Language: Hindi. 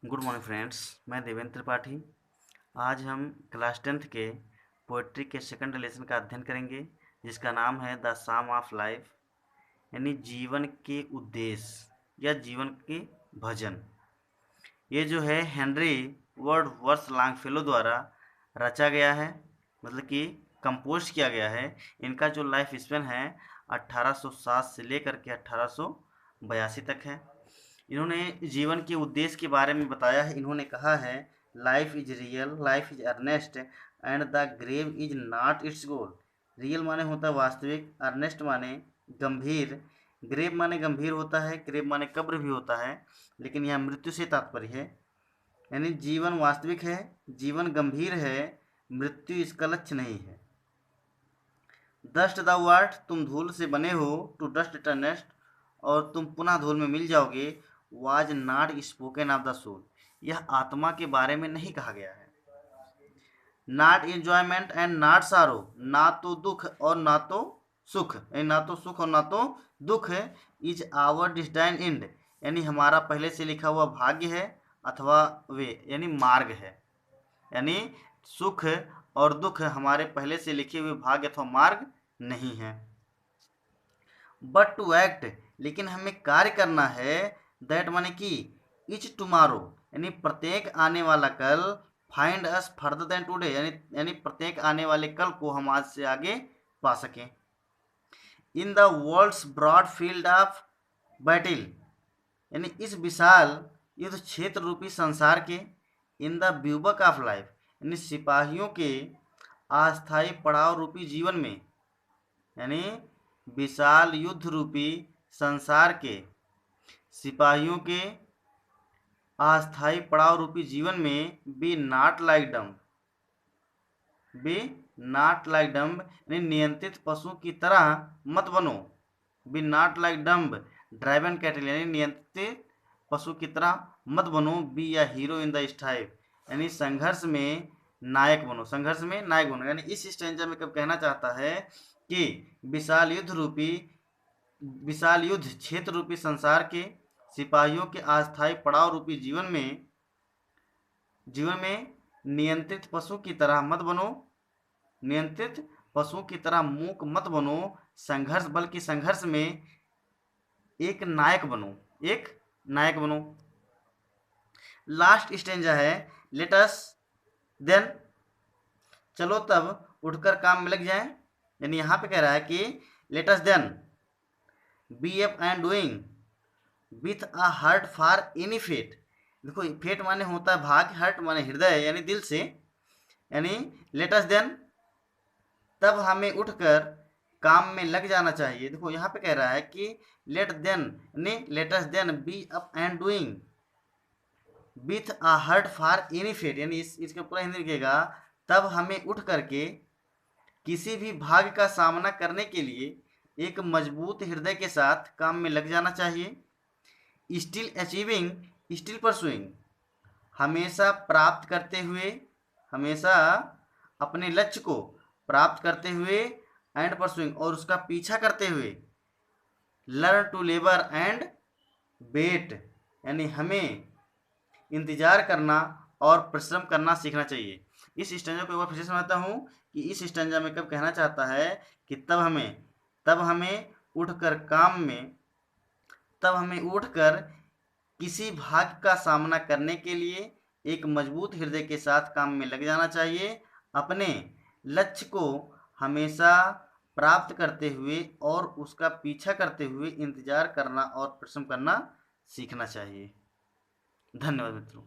गुड मॉर्निंग फ्रेंड्स, मैं देवेंद्र त्रिपाठी। आज हम क्लास 10th के पोएट्री के सेकंड लेसन का अध्ययन करेंगे, जिसका नाम है द साम ऑफ लाइफ, यानी जीवन के उद्देश्य या जीवन के भजन। ये जो है हेनरी वर्ड्सवर्थ लॉन्गफेलो द्वारा रचा गया है, मतलब कि कंपोज किया गया है। इनका जो लाइफ स्पेन है 1807 से लेकर के 1882 तक है। इन्होंने जीवन के उद्देश्य के बारे में बताया है। इन्होंने कहा है, life is real, life is earnest and the grave is not its goal. Real माने होता है वास्तविक, अर्नेस्ट माने गंभीर, ग्रेव माने गंभीर होता है, ग्रेव माने कब्र भी होता है, लेकिन यह मृत्यु से तात्पर्य है। यानी जीवन वास्तविक है, जीवन गंभीर है, मृत्यु इसका लक्ष्य नहीं है। डस्ट द वर्ट, तुम धूल से बने हो, टू डस्ट टर्नेस्ट, और तुम पुनः धूल में मिल जाओगे। Was not spoken of the soul, यह आत्मा के बारे में नहीं कहा गया है। नॉट एंजॉयमेंट एंड नॉट सारो, ना तो दुख और ना तो सुख, ना तो सुख और ना तो दुख। इज आवर डिस्टाइन एंड, यानी हमारा पहले से लिखा हुआ भाग्य है अथवा वे, यानी मार्ग है। यानी सुख और दुख हमारे पहले से लिखे हुए भाग्य अथवा मार्ग नहीं है। बट टू एक्ट, लेकिन हमें कार्य करना है। दैट माने कि इच टुमारो, यानी प्रत्येक आने वाला कल, find us further than today, यानी प्रत्येक आने वाले कल को हम आज से आगे पा सकें। In the world's broad field of battle, यानी इस विशाल युद्ध क्षेत्र रूपी संसार के, in the bivouac of life, यानी सिपाहियों के अस्थायी पड़ाव रूपी जीवन में, यानी विशाल युद्ध रूपी संसार के सिपाहियों के अस्थायी पड़ाव रूपी जीवन में, be not like dumb, be not like dumb, यानी नियंत्रित पशु की तरह मत बनो। Be not like dumb driven cattle, यानी नियंत्रित पशु की तरह मत बनो। बी या हीरो इन द स्ट्राइफ, यानी संघर्ष में नायक बनो, संघर्ष में नायक बनो। यानी इस स्टैंजा में कब कहना चाहता है कि विशाल युद्ध क्षेत्र रूपी संसार के सिपाहियों के अस्थायी पड़ाव रूपी जीवन में नियंत्रित पशु की तरह मत बनो, नियंत्रित पशु की तरह मूक मत बनो। संघर्ष, बल्कि संघर्ष में एक नायक बनो, एक नायक बनो। लास्ट स्टेंजा है, लेट अस देन, चलो तब उठकर काम में लग जाएं। यानी यहाँ पे कह रहा है कि let us then be up and doing with a heart for any fate. देखो, फेट माने होता है भाग्य, हार्ट माने हृदय, यानी दिल से। यानी लेट अस देन, तब हमें उठकर काम में लग जाना चाहिए। देखो यहाँ पे कह रहा है कि let us then be up and doing with a heart for any fate, यानी इसका पूरा हिंदी लिखेगा, तब हमें उठ करके किसी भी भाग्य का सामना करने के लिए एक मजबूत हृदय के साथ काम में लग जाना चाहिए। स्टिल अचीविंग, स्टिल परसुइंग, हमेशा प्राप्त करते हुए, हमेशा अपने लक्ष्य को प्राप्त करते हुए, एंड परसुइंग, और उसका पीछा करते हुए। Learn to labour and wait, यानी हमें इंतजार करना और परिश्रम करना सीखना चाहिए। इस स्टैंजा को एक बार फिर से समझता हूँ कि इस स्टैंजा में कब कहना चाहता है कि तब हमें उठकर किसी भाग्य का सामना करने के लिए एक मजबूत हृदय के साथ काम में लग जाना चाहिए। अपने लक्ष्य को हमेशा प्राप्त करते हुए और उसका पीछा करते हुए इंतजार करना और परिश्रम करना सीखना चाहिए। धन्यवाद मित्रों।